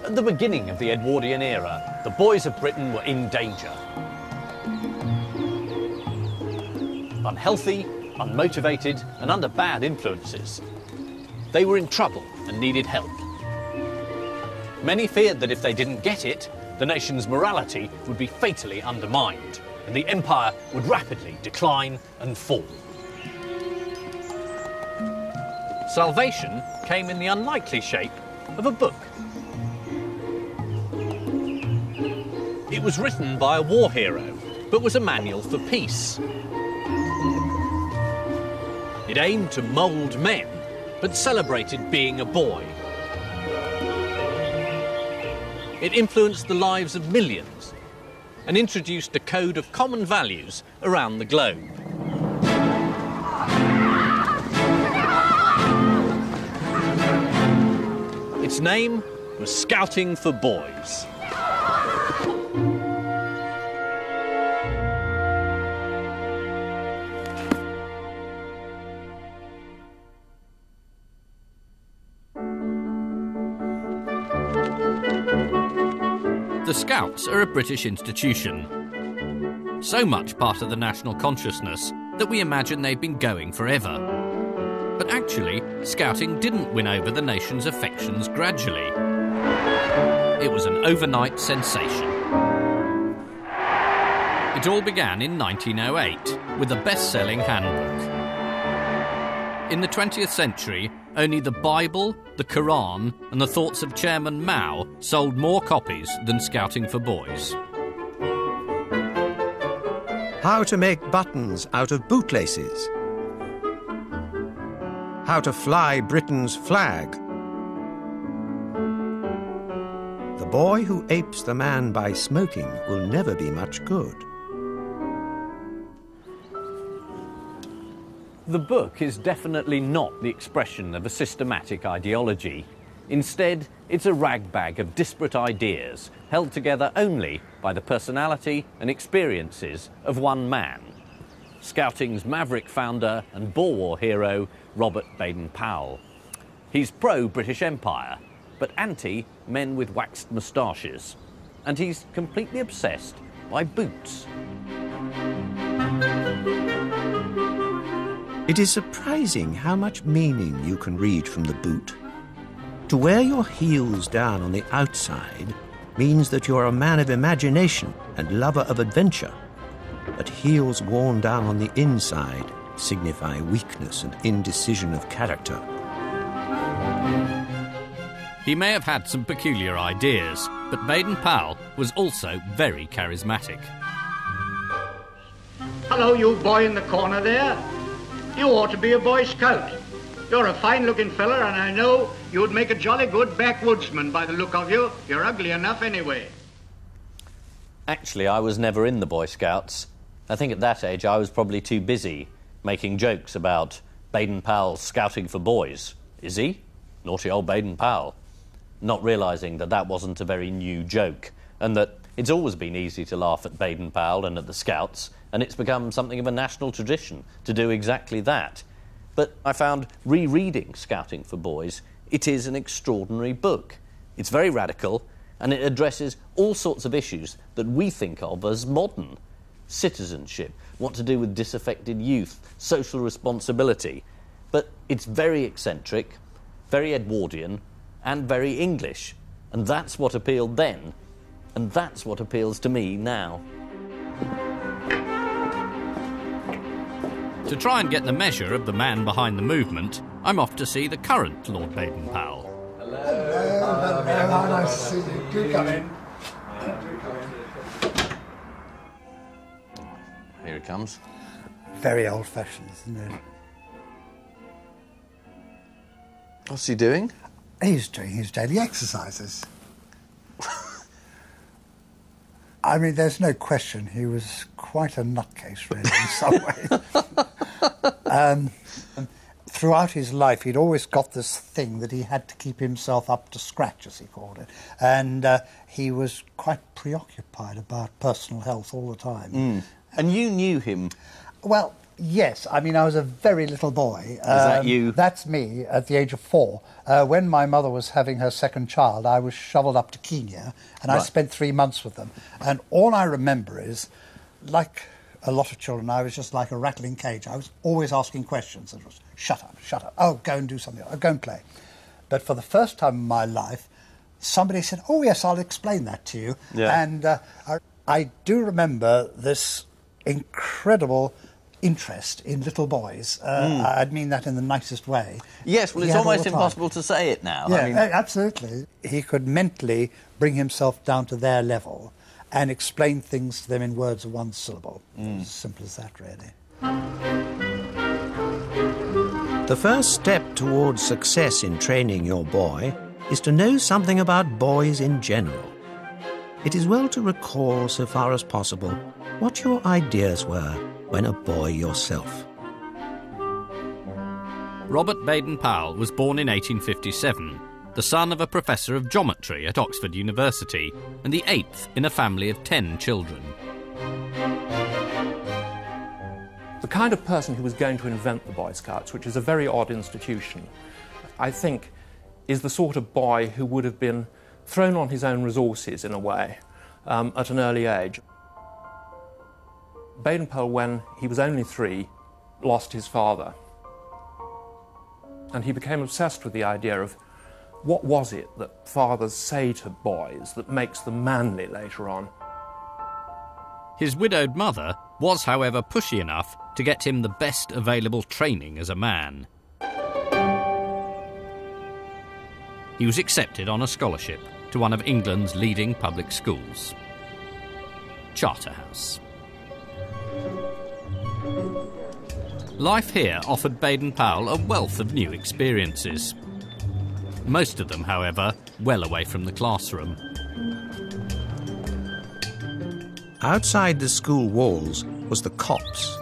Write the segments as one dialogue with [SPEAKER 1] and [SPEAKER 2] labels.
[SPEAKER 1] At the beginning of the Edwardian era, the boys of Britain were in danger. Unhealthy, unmotivated, and under bad influences. They were in trouble and needed help. Many feared that if they didn't get it, the nation's morality would be fatally undermined, and the empire would rapidly decline and fall. Salvation came in the unlikely shape of a book. It was written by a war hero, but was a manual for peace. It aimed to mould men, but celebrated being a boy. It influenced the lives of millions and introduced a code of common values around the globe. Its name was Scouting for Boys. The Scouts are a British institution, so much part of the national consciousness that we imagine they've been going forever. But actually, Scouting didn't win over the nation's affections gradually. It was an overnight sensation. It all began in 1908 with a best-selling handbook. In the 20th century, only the Bible, the Quran and the thoughts of Chairman Mao sold more copies than Scouting for Boys.
[SPEAKER 2] How to make buttons out of bootlaces. How to fly Britain's flag. The boy who apes the man by smoking will never be much good.
[SPEAKER 1] The book is definitely not the expression of a systematic ideology. Instead, it's a ragbag of disparate ideas held together only by the personality and experiences of one man, Scouting's maverick founder and Boer War hero, Robert Baden-Powell. He's pro-British Empire, but anti-men with waxed moustaches. And he's completely obsessed by boots.
[SPEAKER 2] It is surprising how much meaning you can read from the boot. To wear your heels down on the outside means that you're a man of imagination and lover of adventure. But heels worn down on the inside signify weakness and indecision of character.
[SPEAKER 1] He may have had some peculiar ideas, but Baden-Powell was also very charismatic.
[SPEAKER 3] Hello, you boy in the corner there. You ought to be a Boy Scout. You're a fine-looking fella, and I know you'd make a jolly good backwoodsman by the look of you. You're ugly enough anyway.
[SPEAKER 1] Actually, I was never in the Boy Scouts. I think at that age I was probably too busy making jokes about Baden-Powell scouting for boys. Is he? Naughty old Baden-Powell. Not realising that that wasn't a very new joke, and that it's always been easy to laugh at Baden-Powell and at the Scouts, and it's become something of a national tradition to do exactly that. But I found rereading Scouting for Boys, it is an extraordinary book. It's very radical, and it addresses all sorts of issues that we think of as modern. Citizenship, what to do with disaffected youth, social responsibility. But it's very eccentric, very Edwardian, and very English. And that's what appealed then, and that's what appeals to me now. To try and get the measure of the man behind the movement, I'm off to see the current Lord Baden-Powell.
[SPEAKER 4] Hello. Hello. Nice to see you. Do come in.
[SPEAKER 1] Here it comes.
[SPEAKER 4] Very old-fashioned, isn't it?
[SPEAKER 5] What's he doing?
[SPEAKER 4] He's doing his daily exercises. I mean, there's no question he was quite a nutcase, really, in some ways. Throughout his life, he'd always got this thing that he had to keep himself up to scratch, as he called it. And he was quite preoccupied about personal health all the time.
[SPEAKER 5] And you knew him?
[SPEAKER 4] Well, Yes, I mean, I was a very little boy. Is
[SPEAKER 1] that you?
[SPEAKER 4] That's me at the age of 4. When my mother was having her second child, I was shoveled up to Kenya, and I spent 3 months with them. And all I remember is, like a lot of children, I was just like a rattling cage. I was always asking questions. It was, shut up, oh, go and do something, oh, go and play. But for the first time in my life, somebody said, oh, yes, I'll explain that to you.
[SPEAKER 1] Yeah.
[SPEAKER 4] And I do remember this incredible interest in little boys. I mean that in the nicest way.
[SPEAKER 1] Yes, well, it's almost impossible to say it now.
[SPEAKER 4] Yeah,
[SPEAKER 1] I mean...
[SPEAKER 4] absolutely. He could mentally bring himself down to their level and explain things to them in words of one syllable. As simple as that, really.
[SPEAKER 2] The first step towards success in training your boy is to know something about boys in general. It is well to recall, so far as possible, what your ideas were when a boy yourself.
[SPEAKER 6] Robert Baden-Powell was born in 1857, the son of a professor of geometry at Oxford University and the 8th in a family of 10 children.
[SPEAKER 7] The kind of person who was going to invent the Boy Scouts, which is a very odd institution, I think is the sort of boy who would have been thrown on his own resources in a way at an early age. Baden-Powell, when he was only 3, lost his father. And he became obsessed with the idea of what was it that fathers say to boys that makes them manly later on.
[SPEAKER 6] His widowed mother was, however, pushy enough to get him the best available training as a man. He was accepted on a scholarship to one of England's leading public schools, Charterhouse. Life here offered Baden-Powell a wealth of new experiences. Most of them, however, well away from the classroom.
[SPEAKER 2] Outside the school walls was the copse.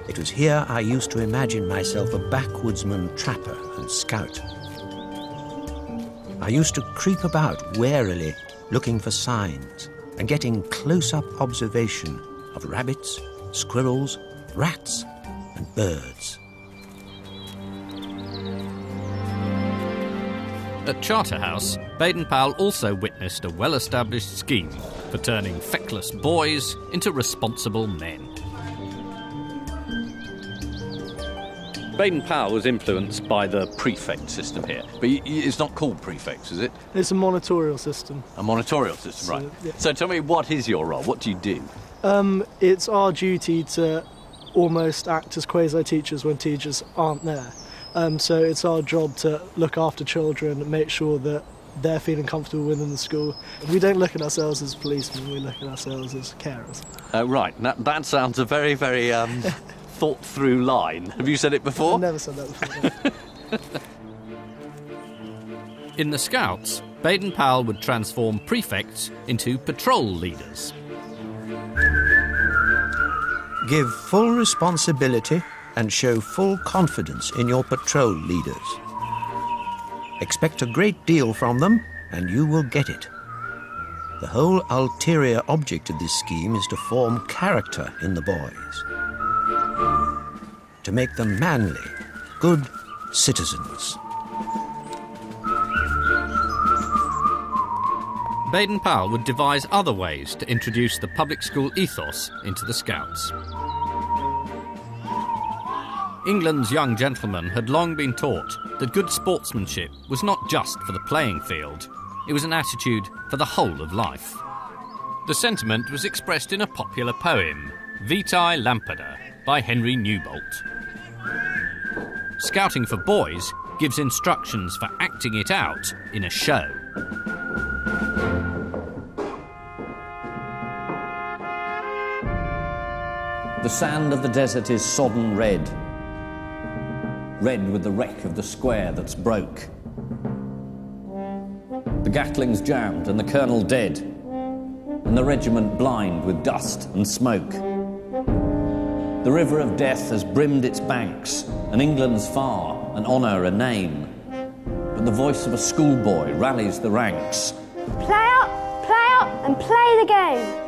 [SPEAKER 2] It was here I used to imagine myself a backwoodsman, trapper and scout. I used to creep about warily, looking for signs and getting close-up observation of rabbits, squirrels, rats and birds.
[SPEAKER 6] At Charterhouse, Baden-Powell also witnessed a well-established scheme for turning feckless boys into responsible men.
[SPEAKER 1] Baden-Powell was influenced by the prefect system here, but it's not called prefects, is it?
[SPEAKER 8] It's a monitorial system.
[SPEAKER 1] A monitorial system, right.
[SPEAKER 8] Yeah.
[SPEAKER 1] So tell me, what is your role? What do you do?
[SPEAKER 8] It's our duty to almost act as quasi-teachers when teachers aren't there. So it's our job to look after children and make sure that they're feeling comfortable within the school. We don't look at ourselves as policemen, we look at ourselves as carers.
[SPEAKER 1] Right, that sounds a very, very thought-through line. Have you said it before?
[SPEAKER 8] I've never said that before.
[SPEAKER 6] In the Scouts, Baden-Powell would transform prefects into patrol leaders.
[SPEAKER 2] Give full responsibility and show full confidence in your patrol leaders. Expect a great deal from them, and you will get it. The whole ulterior object of this scheme is to form character in the boys, to make them manly, good citizens.
[SPEAKER 6] Baden-Powell would devise other ways to introduce the public school ethos into the Scouts. England's young gentlemen had long been taught that good sportsmanship was not just for the playing field, it was an attitude for the whole of life. The sentiment was expressed in a popular poem, Vitae Lampada, by Henry Newbolt. Scouting for Boys gives instructions for acting it out in a show.
[SPEAKER 1] The sand of the desert is sodden red, red with the wreck of the square that's broke. The Gatling's jammed and the colonel dead, and the regiment blind with dust and smoke. The river of death has brimmed its banks, and England's far, and honour a name. But the voice of a schoolboy rallies the ranks.
[SPEAKER 9] Play up, and play the game.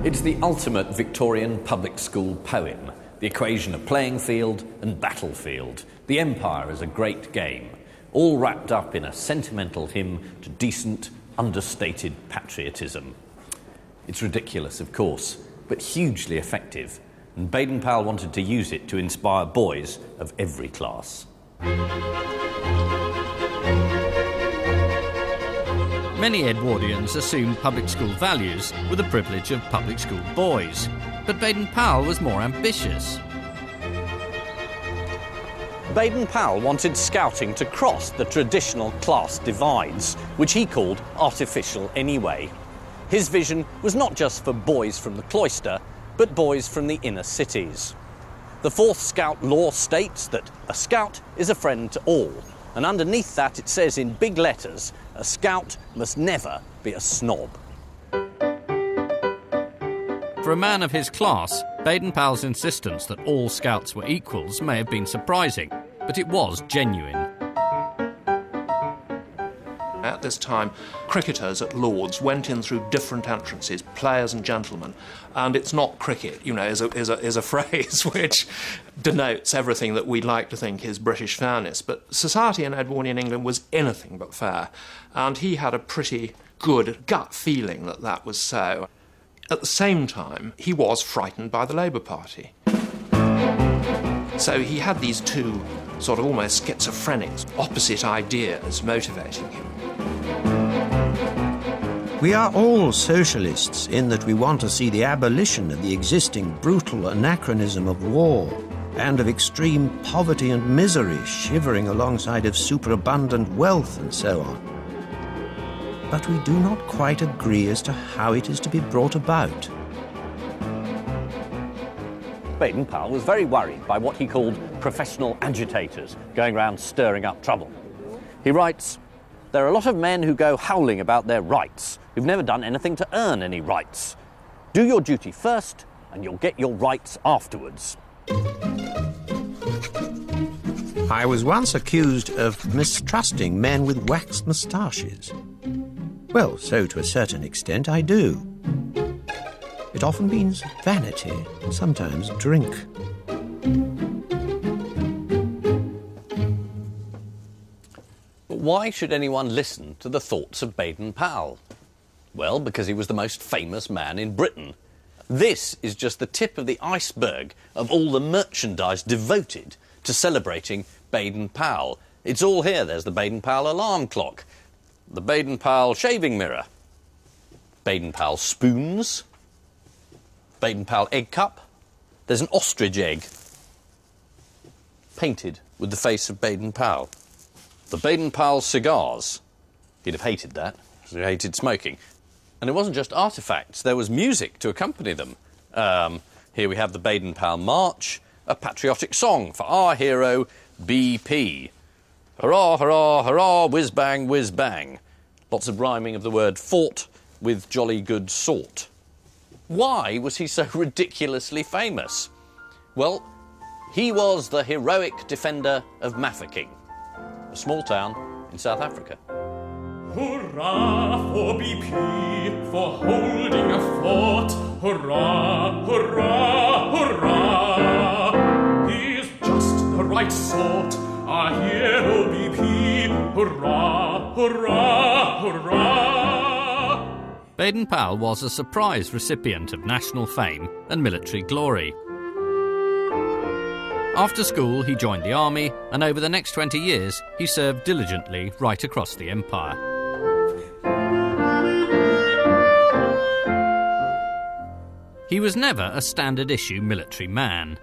[SPEAKER 6] It's the ultimate Victorian public school poem, the equation of playing field and battlefield. The Empire is a great game, all wrapped up in a sentimental hymn to decent, understated patriotism. It's ridiculous, of course, but hugely effective, and Baden-Powell wanted to use it to inspire boys of every class.
[SPEAKER 9] Many Edwardians assumed public school values were the privilege of public school boys, but Baden-Powell was more ambitious.
[SPEAKER 1] Baden-Powell wanted Scouting to cross the traditional class divides, which he called artificial anyway. His vision was not just for boys from the cloister, but boys from the inner cities. The 4th Scout law states that a Scout is a friend to all, and underneath that it says in big letters, a Scout must never be a snob.
[SPEAKER 9] For a man of his class, Baden-Powell's insistence that all Scouts were equals may have been surprising, but it was genuine.
[SPEAKER 7] At this time, cricketers at Lord's went in through different entrances, players and gentlemen, and it's not cricket, is a phrase which denotes everything that we'd like to think is British fairness. But society in Edwardian England was anything but fair, and he had a pretty good gut feeling that that was so. At the same time, he was frightened by the Labour Party. So he had these two sort of almost schizophrenic, opposite ideas motivating him.
[SPEAKER 2] We are all socialists in that we want to see the abolition of the existing brutal anachronism of war and of extreme poverty and misery shivering alongside of superabundant wealth and so on. But we do not quite agree as to how it is to be brought about.
[SPEAKER 1] Baden-Powell was very worried by what he called professional agitators going around stirring up trouble. He writes, "There are a lot of men who go howling about their rights, who've never done anything to earn any rights. Do your duty first, and you'll get your rights afterwards."
[SPEAKER 2] I was once accused of mistrusting men with waxed moustaches. Well, so to a certain extent I do. It often means vanity, and sometimes drink.
[SPEAKER 1] But why should anyone listen to the thoughts of Baden-Powell? Well, because he was the most famous man in Britain. This is just the tip of the iceberg of all the merchandise devoted to celebrating Baden-Powell. It's all here. There's the Baden-Powell alarm clock, the Baden-Powell shaving mirror, Baden-Powell spoons, Baden-Powell egg cup. There's an ostrich egg painted with the face of Baden-Powell. The Baden-Powell cigars. He'd have hated that, because he hated smoking. And it wasn't just artefacts, there was music to accompany them. Here we have the Baden-Powell March, a patriotic song for our hero, BP. Hurrah, hurrah, hurrah, whiz-bang, whiz-bang. Lots of rhyming of the word fought with jolly good sort. Why was he so ridiculously famous? Well, he was the heroic defender of Mafeking, a small town in South Africa.
[SPEAKER 10] Hurrah for BP, for holding a fort. Hurrah, hurrah, hurrah. He's just the right sort, our hero BP. Hurrah, hurrah, hurrah.
[SPEAKER 9] Baden-Powell was a surprise recipient of national fame and military glory. After school, he joined the army, and over the next 20 years, he served diligently right across the empire. He was never a standard-issue military man.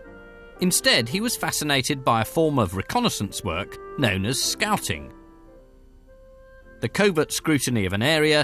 [SPEAKER 9] Instead, he was fascinated by a form of reconnaissance work known as scouting. The covert scrutiny of an area